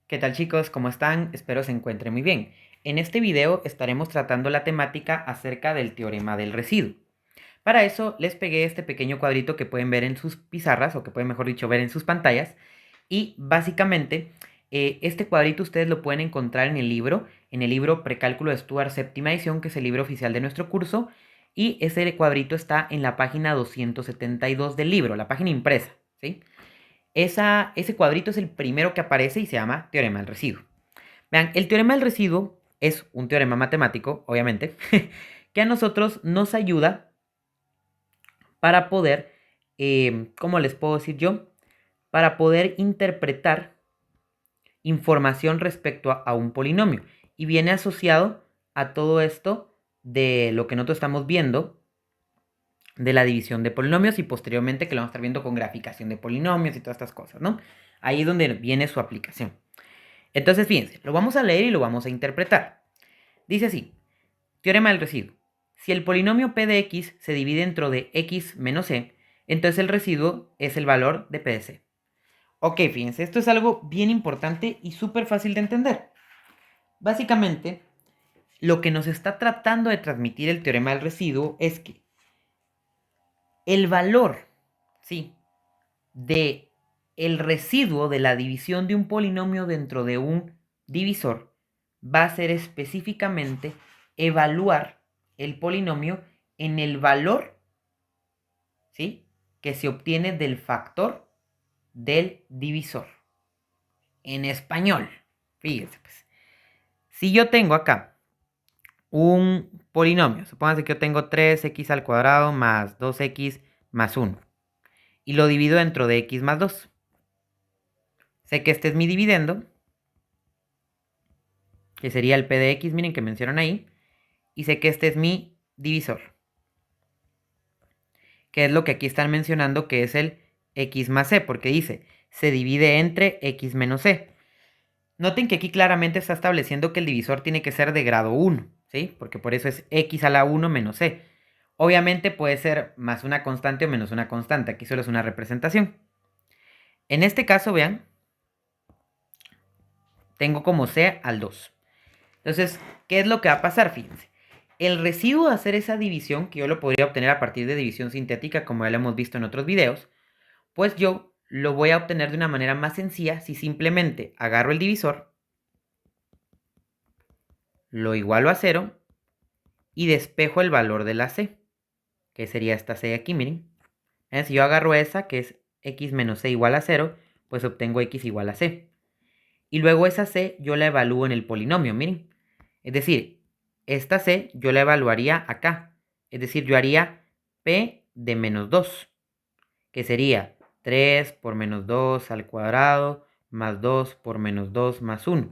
¿Qué tal chicos? ¿Cómo están? Espero se encuentren muy bien. En este video estaremos tratando la temática acerca del teorema del residuo. Para eso les pegué este pequeño cuadrito que pueden ver en sus pizarras o que pueden mejor dicho ver en sus pantallas y básicamente este cuadrito ustedes lo pueden encontrar en el libro Precálculo de Stuart séptima edición, que es el libro oficial de nuestro curso, y ese cuadrito está en la página 272 del libro, la página impresa, ¿sí? Ese cuadrito es el primero que aparece y se llama teorema del residuo. Vean, el teorema del residuo es un teorema matemático, obviamente, que a nosotros nos ayuda para poder, ¿cómo les puedo decir yo? Para poder interpretar información respecto a un polinomio. Y viene asociado a todo esto de lo que nosotros estamos viendo de la división de polinomios y posteriormente que lo vamos a estar viendo con graficación de polinomios y todas estas cosas, ¿no? Ahí es donde viene su aplicación. Entonces, fíjense, lo vamos a leer y lo vamos a interpretar. Dice así, teorema del residuo. Si el polinomio p de x se divide dentro de x menos c, entonces el residuo es el valor de p de c. Ok, fíjense, esto es algo bien importante y súper fácil de entender. Básicamente, lo que nos está tratando de transmitir el teorema del residuo es que el valor, ¿sí?, de el residuo de la división de un polinomio dentro de un divisor va a ser específicamente evaluar el polinomio en el valor, ¿sí?, que se obtiene del factor del divisor. En español, fíjense pues, si yo tengo acá un polinomio, supóngase que yo tengo 3x al cuadrado más 2x más 1, y lo divido dentro de x más 2. Sé que este es mi dividendo, que sería el p de x, miren que mencionan ahí, y sé que este es mi divisor, que es lo que aquí están mencionando, que es el x más c, porque dice, se divide entre x menos c. Noten que aquí claramente está estableciendo que el divisor tiene que ser de grado 1, ¿sí? Porque por eso es x a la 1 menos c. Obviamente puede ser más una constante o menos una constante, aquí solo es una representación. En este caso, vean, tengo como c al 2. Entonces, ¿qué es lo que va a pasar? Fíjense. El residuo de hacer esa división, que yo lo podría obtener a partir de división sintética, como ya lo hemos visto en otros videos, pues yo lo voy a obtener de una manera más sencilla si simplemente agarro el divisor, lo igualo a 0 y despejo el valor de la c, que sería esta c de aquí, miren. Si yo agarro esa, que es x menos c igual a 0, pues obtengo x igual a c. Y luego esa c yo la evalúo en el polinomio, miren. Es decir, esta c yo la evaluaría acá. Es decir, yo haría p de menos 2, que sería 3 por menos 2 al cuadrado más 2 por menos 2 más 1.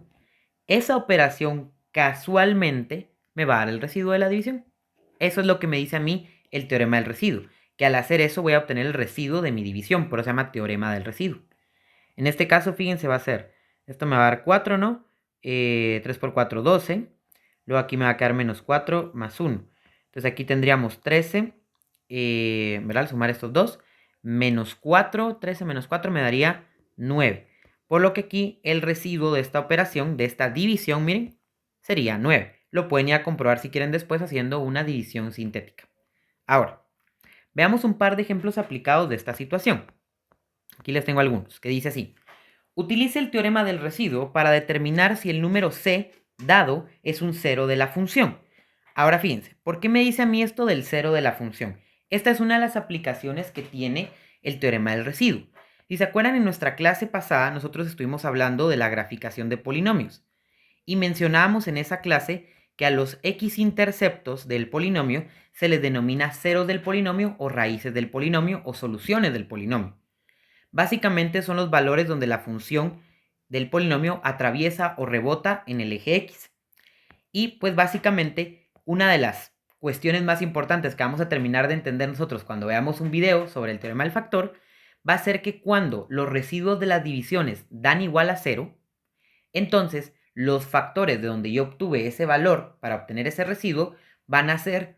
Esa operación casualmente me va a dar el residuo de la división. Eso es lo que me dice a mí el teorema del residuo, que al hacer eso voy a obtener el residuo de mi división, por eso se llama teorema del residuo. En este caso, fíjense, va a ser, esto me va a dar 4, ¿no? 3 por 4, 12. Luego aquí me va a quedar menos 4 más 1. Entonces aquí tendríamos 13, ¿verdad? Al sumar estos dos, menos 4, 13 menos 4 me daría 9. Por lo que aquí el residuo de esta operación, de esta división, miren, sería 9. Lo pueden ya comprobar si quieren después haciendo una división sintética. Ahora, veamos un par de ejemplos aplicados de esta situación. Aquí les tengo algunos, que dice así. Utilice el teorema del residuo para determinar si el número c dado es un cero de la función. Ahora fíjense, ¿por qué me dice a mí esto del cero de la función? Esta es una de las aplicaciones que tiene el teorema del residuo. Si se acuerdan, en nuestra clase pasada nosotros estuvimos hablando de la graficación de polinomios y mencionábamos en esa clase que a los x-interceptos del polinomio se les denomina ceros del polinomio o raíces del polinomio o soluciones del polinomio. Básicamente son los valores donde la función del polinomio atraviesa o rebota en el eje x. Y pues básicamente una de las cuestiones más importantes que vamos a terminar de entender nosotros cuando veamos un video sobre el teorema del factor va a ser que cuando los residuos de las divisiones dan igual a 0, entonces los factores de donde yo obtuve ese valor para obtener ese residuo van a ser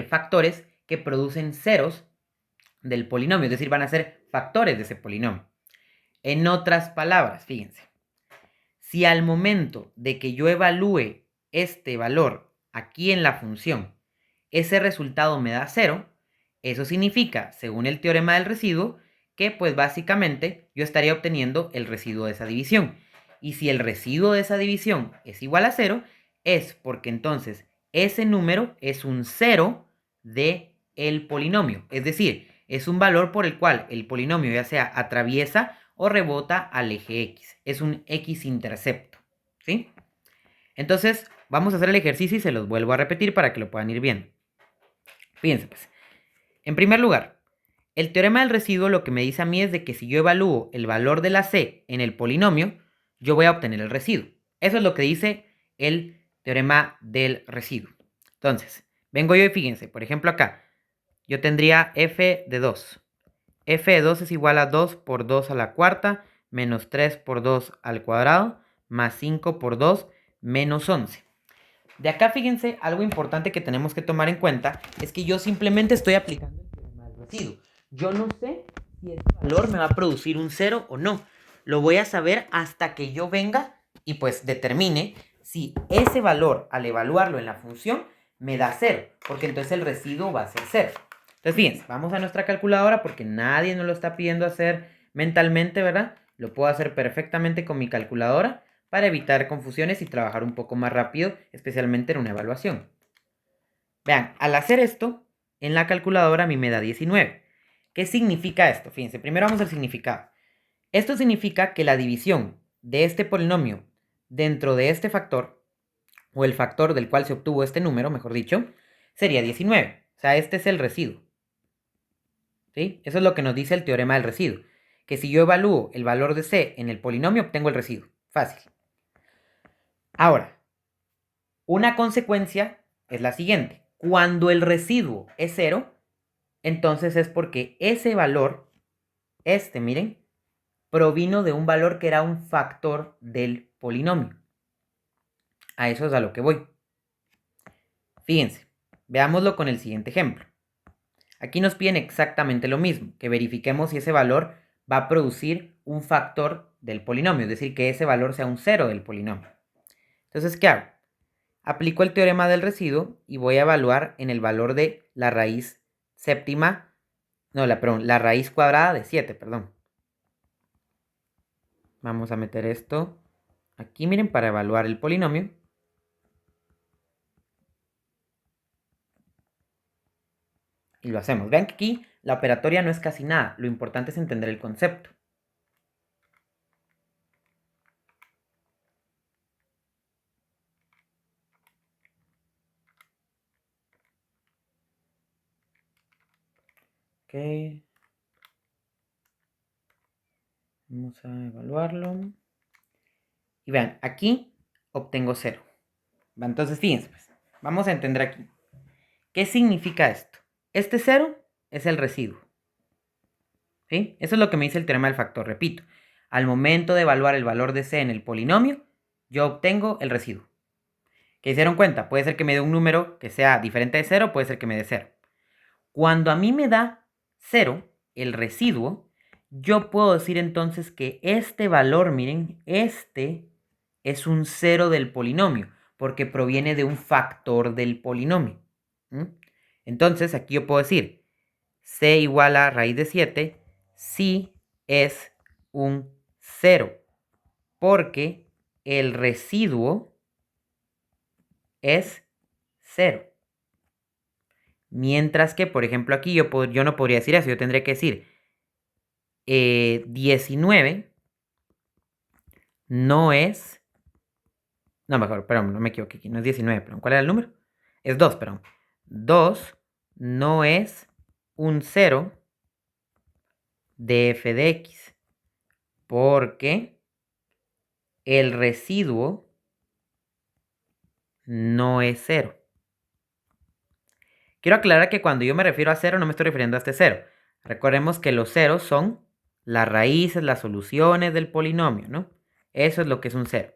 factores que producen ceros del polinomio, es decir, van a ser factores de ese polinomio. En otras palabras, fíjense, Si al momento de que yo evalúe este valor aquí en la función, ese resultado me da 0, eso significa, según el teorema del residuo, que pues básicamente yo estaría obteniendo el residuo de esa división. Y si el residuo de esa división es igual a 0, es porque entonces ese número es un 0 de el polinomio. Es decir, es un valor por el cual el polinomio ya sea atraviesa o rebota al eje X. Es un X-intercepto, ¿sí? Entonces, vamos a hacer el ejercicio y se los vuelvo a repetir para que lo puedan ir viendo. Fíjense pues. En primer lugar, el teorema del residuo lo que me dice a mí es de que si yo evalúo el valor de la C en el polinomio, yo voy a obtener el residuo. Eso es lo que dice el teorema del residuo. Entonces, vengo yo y fíjense, por ejemplo acá, yo tendría f de 2. F de 2 es igual a 2 por 2 a la cuarta, menos 3 por 2 al cuadrado, más 5 por 2, menos 11. De acá, fíjense, algo importante que tenemos que tomar en cuenta es que yo simplemente estoy aplicando el teorema del residuo. Yo no sé si ese valor me va a producir un 0 o no. Lo voy a saber hasta que yo venga y pues determine si ese valor al evaluarlo en la función me da 0, porque entonces el residuo va a ser 0. Entonces, fíjense, vamos a nuestra calculadora porque nadie nos lo está pidiendo hacer mentalmente, ¿verdad? Lo puedo hacer perfectamente con mi calculadora para evitar confusiones y trabajar un poco más rápido, especialmente en una evaluación. Vean, al hacer esto, en la calculadora a mí me da 19. ¿Qué significa esto? Fíjense, primero vamos al significado. Esto significa que la división de este polinomio dentro de este factor, o el factor del cual se obtuvo este número, mejor dicho, sería 19. O sea, este es el residuo. ¿Sí? Eso es lo que nos dice el teorema del residuo. Que si yo evalúo el valor de C en el polinomio, obtengo el residuo. Fácil. Ahora, una consecuencia es la siguiente. Cuando el residuo es 0, entonces es porque ese valor, miren, provino de un valor que era un factor del polinomio. A eso es a lo que voy. Fíjense, veámoslo con el siguiente ejemplo. Aquí nos piden exactamente lo mismo, que verifiquemos si ese valor va a producir un factor del polinomio, es decir, que ese valor sea un 0 del polinomio. Entonces, ¿qué hago? Aplico el teorema del residuo y voy a evaluar en el valor de la raíz séptima, la raíz cuadrada de 7, perdón. Vamos a meter esto aquí, miren, para evaluar el polinomio. Y lo hacemos. Vean que aquí la operatoria no es casi nada. Lo importante es entender el concepto. Ok. Vamos a evaluarlo. Y vean, aquí obtengo 0. Entonces, fíjense, pues, vamos a entender aquí. ¿Qué significa esto? Este 0 es el residuo. ¿Sí? Eso es lo que me dice el teorema del factor. Repito, al momento de evaluar el valor de C en el polinomio, yo obtengo el residuo. ¿Qué se dieron cuenta? Puede ser que me dé un número que sea diferente de 0, puede ser que me dé 0. Cuando a mí me da 0, el residuo, yo puedo decir entonces que este valor, miren, este es un 0 del polinomio, porque proviene de un factor del polinomio. Entonces, aquí yo puedo decir, C igual a raíz de 7, sí es un 0, porque el residuo es 0. Mientras que, por ejemplo, aquí yo no podría decir eso, yo tendría que decir 19 no es... No, mejor, perdón, no me equivoqué aquí, no es 19, perdón. ¿Cuál era el número? Es 2, perdón. 2 no es un 0 de f de x, porque el residuo no es 0. Quiero aclarar que cuando yo me refiero a 0 no me estoy refiriendo a este 0. Recordemos que los ceros son las raíces, las soluciones del polinomio, ¿no? Eso es lo que es un 0.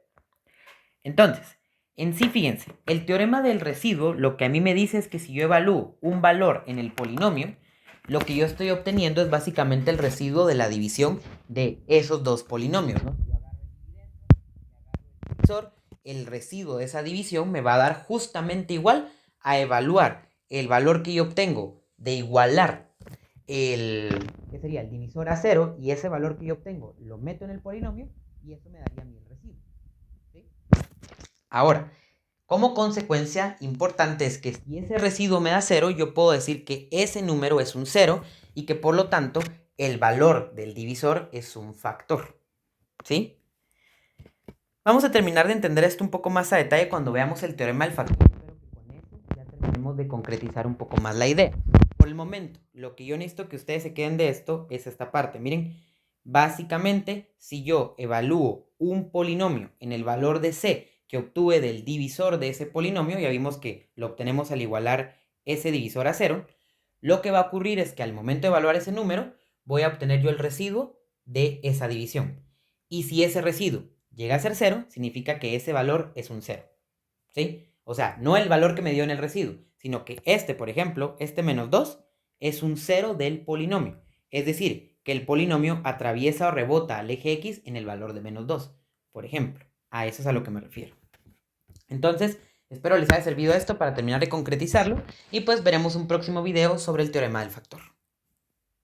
Entonces, en sí, fíjense, el teorema del residuo lo que a mí me dice es que si yo evalúo un valor en el polinomio, lo que yo estoy obteniendo es básicamente el residuo de la división de esos dos polinomios, ¿no? divisor, el residuo de esa división me va a dar justamente igual a evaluar el valor que yo obtengo de igualar ¿qué sería? El divisor a 0, y ese valor que yo obtengo lo meto en el polinomio y eso me daría a mí el residuo. ¿Sí? Ahora, como consecuencia importante es que si ese residuo me da 0, yo puedo decir que ese número es un 0 y que por lo tanto el valor del divisor es un factor. ¿Sí? Vamos a terminar de entender esto un poco más a detalle cuando veamos el teorema del factor. Espero que con eso ya terminemos de concretizar un poco más la idea. Por el momento, lo que yo necesito que ustedes se queden de esto es esta parte. Miren, básicamente, si yo evalúo un polinomio en el valor de c que obtuve del divisor de ese polinomio, ya vimos que lo obtenemos al igualar ese divisor a 0, lo que va a ocurrir es que al momento de evaluar ese número, voy a obtener yo el residuo de esa división. Y si ese residuo llega a ser 0, significa que ese valor es un 0. ¿Sí? O sea, no el valor que me dio en el residuo, sino que por ejemplo, menos 2, es un 0 del polinomio. Es decir, que el polinomio atraviesa o rebota al eje X en el valor de menos 2, por ejemplo. A eso es a lo que me refiero. Entonces, espero les haya servido esto para terminar de concretizarlo y pues veremos un próximo video sobre el teorema del factor.